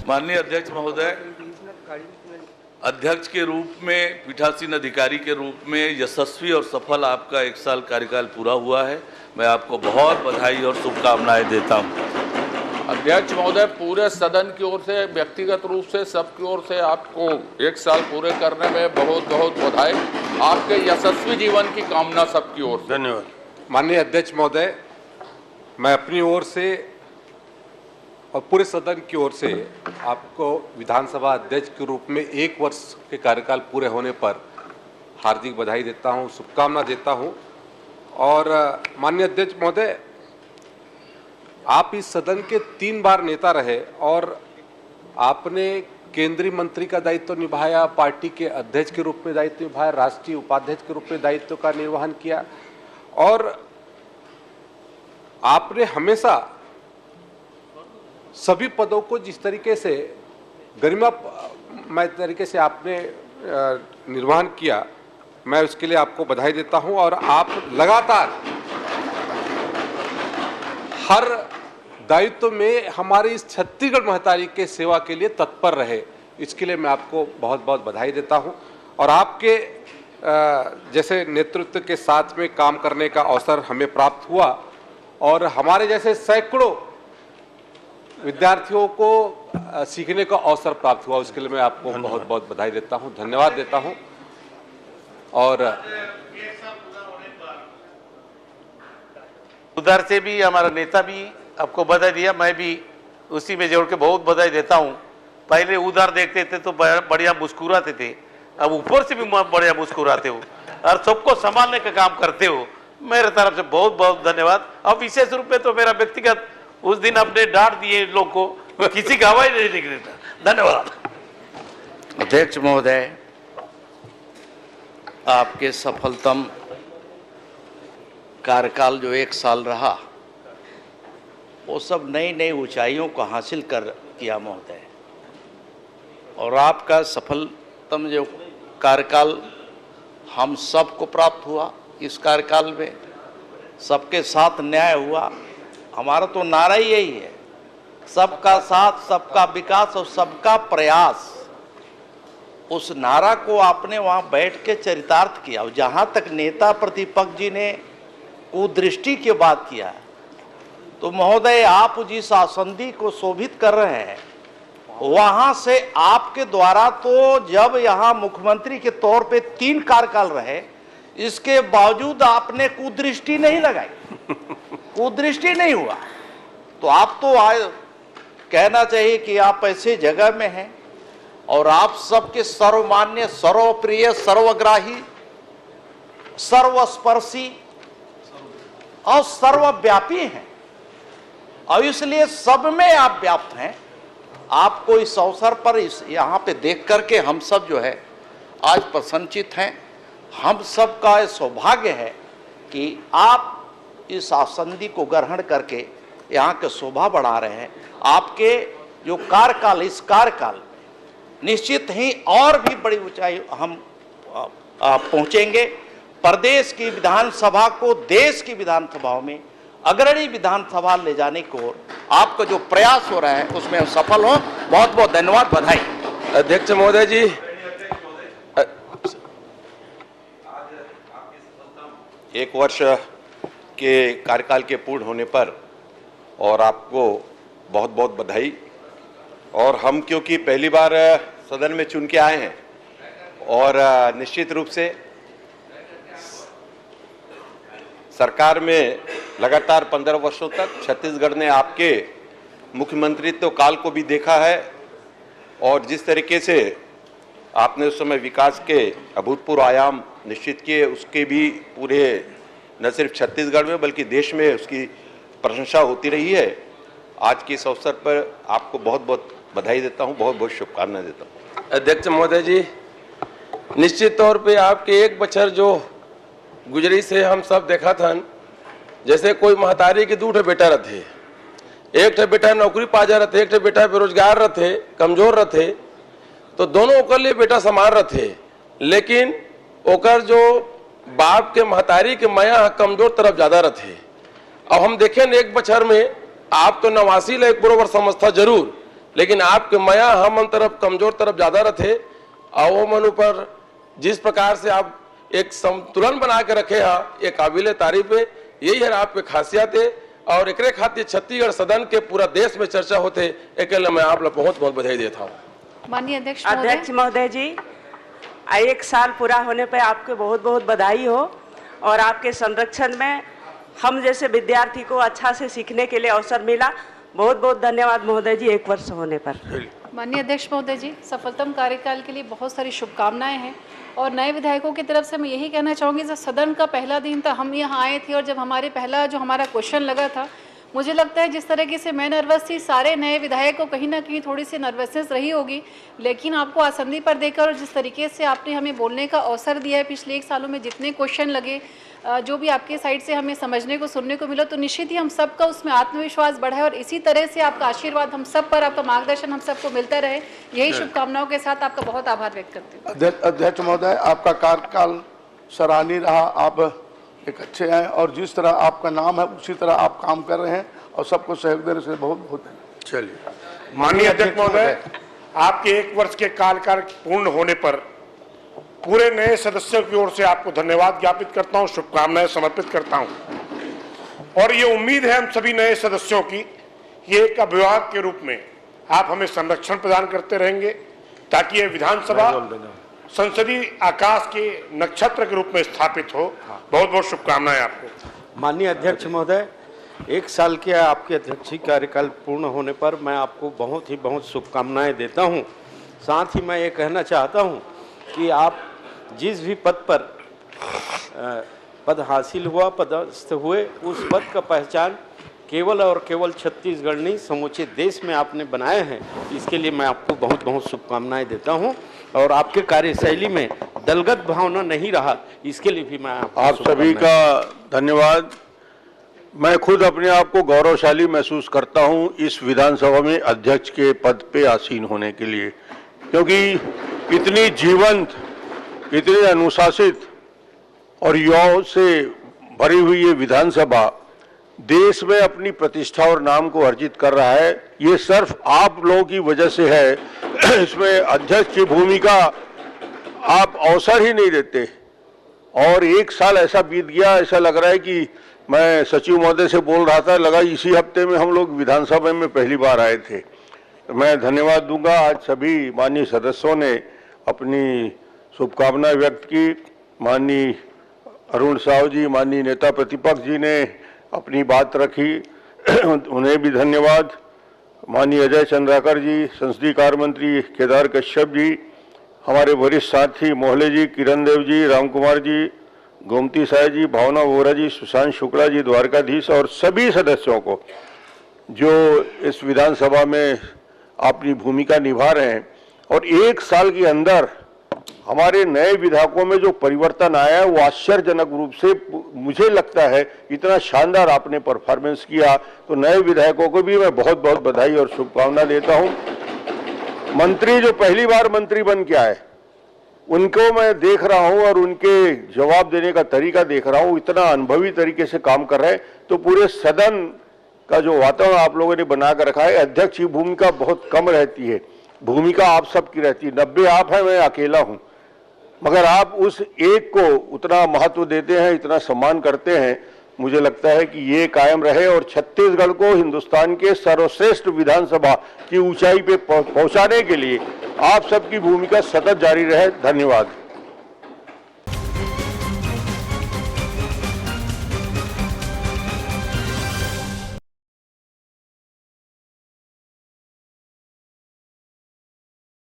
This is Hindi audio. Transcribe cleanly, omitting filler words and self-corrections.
माननीय अध्यक्ष महोदय, अध्यक्ष के रूप में, पीठासीन अधिकारी के रूप में यशस्वी और सफल आपका 1 साल कार्यकाल पूरा हुआ है। मैं आपको बहुत बधाई और शुभकामनाएं देता हूं। अध्यक्ष महोदय, पूरे सदन की ओर से, व्यक्तिगत रूप से, सबकी ओर से आपको 1 साल पूरे करने में बहुत बहुत बधाई। आपके यशस्वी जीवन की कामना सबकी ओर से। धन्यवाद। माननीय अध्यक्ष महोदय, मैं अपनी ओर से और पूरे सदन की ओर से आपको विधानसभा अध्यक्ष के रूप में 1 वर्ष के कार्यकाल पूरे होने पर हार्दिक बधाई देता हूं, शुभकामना देता हूं। और माननीय अध्यक्ष महोदय, आप इस सदन के 3 बार नेता रहे और आपने केंद्रीय मंत्री का दायित्व निभाया, पार्टी के अध्यक्ष के रूप में दायित्व निभाया, राष्ट्रीय उपाध्यक्ष के रूप में दायित्व का निर्वहन किया और आपने हमेशा सभी पदों को जिस तरीके से गरिमामय तरीके से आपने निर्वहन किया, मैं उसके लिए आपको बधाई देता हूं। और आप लगातार हर दायित्व में हमारी इस छत्तीसगढ़ महतारी के सेवा के लिए तत्पर रहे, इसके लिए मैं आपको बहुत बहुत बधाई देता हूं। और आपके जैसे नेतृत्व के साथ में काम करने का अवसर हमें प्राप्त हुआ और हमारे जैसे सैकड़ों विद्यार्थियों को सीखने का अवसर प्राप्त हुआ, उसके लिए मैं आपको बहुत बहुत बधाई देता हूं, धन्यवाद देता हूं। और उधर से भी हमारा नेता भी आपको बधाई दिया, मैं भी उसी में जोड़ के बहुत बधाई देता हूं। पहले उधर देखते थे तो बढ़िया मुस्कुराते थे, अब ऊपर से भी बढ़िया मुस्कुराते हो और सबको संभालने का काम करते हो। मेरे तरफ से बहुत बहुत धन्यवाद। और विशेष रूप में तो मेरा व्यक्तिगत, उस दिन आपने डांट दिए लोग को, किसी का हवा ही नहीं निकले था। धन्यवाद। अध्यक्ष महोदय, आपके सफलतम कार्यकाल जो 1 साल रहा, वो सब नई नई ऊंचाइयों को हासिल कर किया महोदय। और आपका सफलतम जो कार्यकाल हम सबको प्राप्त हुआ, इस कार्यकाल में सबके साथ न्याय हुआ। हमारा तो नारा ही यही है, सबका साथ, सबका विकास और सबका प्रयास। उस नारा को आपने वहां बैठ के चरितार्थ किया। और जहां तक नेता प्रतिपक्ष जी ने कुदृष्टि की बात किया, तो महोदय आप जिस आसंदी को शोभित कर रहे हैं, वहां से आपके द्वारा तो जब यहां मुख्यमंत्री के तौर पे 3 कार्यकाल रहे, इसके बावजूद आपने कुदृष्टि नहीं लगाई, कुदृष्टि नहीं हुआ। तो आप तो कहना चाहिए कि आप ऐसे जगह में हैं और आप सबके सर्वमान्य, सर्वप्रिय, सर्वग्राही, सर्वस्पर्शी और सर्वव्यापी हैं और इसलिए सब में आप व्याप्त हैं। आपको इस अवसर पर यहाँ पे देख करके हम सब जो है आज प्रसन्नचित हैं। हम सब का सौभाग्य है कि आप इस आसंदी को ग्रहण करके यहाँ के शोभा बढ़ा रहे हैं। आपके जो कार्यकाल, इस कार्यकाल निश्चित ही और भी बड़ी ऊंचाई हम पहुँचेंगे। प्रदेश की विधानसभा को देश की विधानसभाओं में अग्रणी विधानसभा ले जाने की ओर आपका जो प्रयास हो रहा है, उसमें सफल हो। बहुत बहुत धन्यवाद, बधाई। अध्यक्ष महोदय जी, एक वर्ष के कार्यकाल के पूर्ण होने पर और आपको बहुत बहुत बधाई। और हम क्योंकि पहली बार सदन में चुन के आए हैं और निश्चित रूप से सरकार में लगातार 15 वर्षों तक छत्तीसगढ़ ने आपके मुख्यमंत्रित्व काल को भी देखा है और जिस तरीके से आपने उस समय विकास के अभूतपूर्व आयाम निश्चित किए, उसके भी पूरे न सिर्फ छत्तीसगढ़ में बल्कि देश में उसकी प्रशंसा होती रही है। आज के इस अवसर पर आपको बहुत बहुत बधाई देता हूं, बहुत बहुत शुभकामनाएं देता हूं। अध्यक्ष महोदय जी, निश्चित तौर पे आपके 1 बछर जो गुजरी से हम सब देखा था, जैसे कोई महतारी के 2 बेटा रहते, एक बेटा नौकरी पा जा रहे, एक बेटा बेरोजगार रहते, कमजोर रहते, तो दोनों के लिए बेटा समान रहते, लेकिन ओकर जो बाप के महतारी के माया कमजोर तरफ ज्यादा रहते। अब हम देखें 1 बछर में आप तो 89 1 बरोबर समझता जरूर, लेकिन आपके मया हम तरफ कमजोर तरफ ज्यादा रहे और वो मनु पर जिस प्रकार से आप एक संतुलन बना के रखे हैं ये काबिल तारीफ है। यही है आपके खासियत है और एक खातिर छत्तीसगढ़ सदन के पूरा देश में चर्चा होते एक मैं आप लोग बहुत बहुत बधाई देता हूँ। माननीय अध्यक्ष महोदय जी, 1 साल पूरा होने पर आपको बहुत बहुत बधाई हो और आपके संरक्षण में हम जैसे विद्यार्थी को अच्छा से सीखने के लिए अवसर मिला। बहुत बहुत धन्यवाद महोदय जी 1 वर्ष होने पर। माननीय अध्यक्ष महोदय जी, सफलतम कार्यकाल के लिए बहुत सारी शुभकामनाएं हैं और नए विधायकों की तरफ से मैं यही कहना चाहूँगी, जब सदन का पहला दिन था हम यहाँ आए थे और जब हमारे पहला जो हमारा क्वेश्चन लगा था, मुझे लगता है जिस तरीके से मैं नर्वस थी, सारे नए विधायक को कहीं ना कहीं थोड़ी सी नर्वसनेस रही होगी, लेकिन आपको आसंदी पर देकर और जिस तरीके से आपने हमें बोलने का अवसर दिया है, पिछले 1 सालों में जितने क्वेश्चन लगे, जो भी आपके साइड से हमें समझने को सुनने को मिला, तो निश्चित ही हम सबका उसमें आत्मविश्वास बढ़ा है और इसी तरह से आपका आशीर्वाद हम सब पर, आपका मार्गदर्शन हम सबको मिलता रहे, यही शुभकामनाओं के साथ आपका बहुत आभार व्यक्त करती हूँ। अध्यक्ष महोदय, आपका कार्यकाल सराहनीय रहा, आप एक अच्छे हैं और जिस तरह आपका नाम है उसी तरह आप काम कर रहे हैं और सबको सहयोग देने से बहुत बहुत चलिए। माननीय अध्यक्ष महोदय, आपके 1 वर्ष के कार्यकाल पूर्ण होने पर पूरे नए सदस्यों की ओर से आपको धन्यवाद ज्ञापित करता हूं, शुभकामनाएं समर्पित करता हूं और ये उम्मीद है हम सभी नए सदस्यों की ये एक अभिभावक के रूप में आप हमें संरक्षण प्रदान करते रहेंगे ताकि ये विधानसभा संसदीय आकाश के नक्षत्र के रूप में स्थापित हो। बहुत बहुत शुभकामनाएं आपको। माननीय अध्यक्ष महोदय, 1 साल के आपके अध्यक्षीय कार्यकाल पूर्ण होने पर मैं आपको बहुत शुभकामनाएं देता हूं। साथ ही मैं ये कहना चाहता हूं कि आप जिस भी पद पर पद हासिल हुआ, पदस्थ हुए, उस पद का पहचान केवल और केवल छत्तीसगढ़ नहीं समूचे देश में आपने बनाए हैं। इसके लिए मैं आपको बहुत शुभकामनाएं देता हूं और आपके कार्यशैली में दलगत भावना नहीं रहा, इसके लिए भी मैं आप सभी का धन्यवाद। मैं खुद अपने आप को गौरवशाली महसूस करता हूं इस विधानसभा में अध्यक्ष के पद पे आसीन होने के लिए, क्योंकि इतनी जीवंत, इतनी अनुशासित और युवाओं से भरी हुई ये विधानसभा देश में अपनी प्रतिष्ठा और नाम को अर्जित कर रहा है। ये सिर्फ आप लोगों की वजह से है। इसमें अध्यक्ष की भूमिका आप अवसर ही नहीं देते और 1 साल ऐसा बीत गया, ऐसा लग रहा है कि मैं सचिव महोदय से बोल रहा था, लगा इसी हफ्ते में हम लोग विधानसभा में पहली बार आए थे। मैं धन्यवाद दूंगा। आज सभी माननीय सदस्यों ने अपनी शुभकामनाएं व्यक्त की। माननीय अरुण साहू जी, माननीय नेता प्रतिपक्ष जी ने अपनी बात रखी, उन्हें भी धन्यवाद। माननीय अजय चंद्राकर जी, संसदीय कार्य मंत्री केदार कश्यप जी, हमारे वरिष्ठ साथी मोहले जी, किरण देव जी, राम कुमार जी, गोमती साय जी, भावना वोरा जी, सुशांत शुक्ला जी, द्वारकाधीश और सभी सदस्यों को जो इस विधानसभा में अपनी भूमिका निभा रहे हैं। और 1 साल के अंदर हमारे नए विधायकों में जो परिवर्तन आया है वो आश्चर्यजनक रूप से, मुझे लगता है इतना शानदार आपने परफॉर्मेंस किया, तो नए विधायकों को भी मैं बहुत बधाई और शुभकामना देता हूं। मंत्री जो पहली बार मंत्री बन के आए उनको मैं देख रहा हूं और उनके जवाब देने का तरीका देख रहा हूं, इतना अनुभवी तरीके से काम कर रहे हैं। तो पूरे सदन का जो वातावरण आप लोगों ने बना कर रखा है, अध्यक्ष की भूमिका बहुत कम रहती है, भूमिका आप सबकी रहती है। 90 आप हैं, मैं अकेला हूं, मगर आप उस एक को उतना महत्व देते हैं, इतना सम्मान करते हैं। मुझे लगता है कि ये कायम रहे और छत्तीसगढ़ को हिंदुस्तान के सर्वश्रेष्ठ विधानसभा की ऊंचाई पे पहुंचाने के लिए आप सबकी भूमिका सतत जारी रहे। धन्यवाद।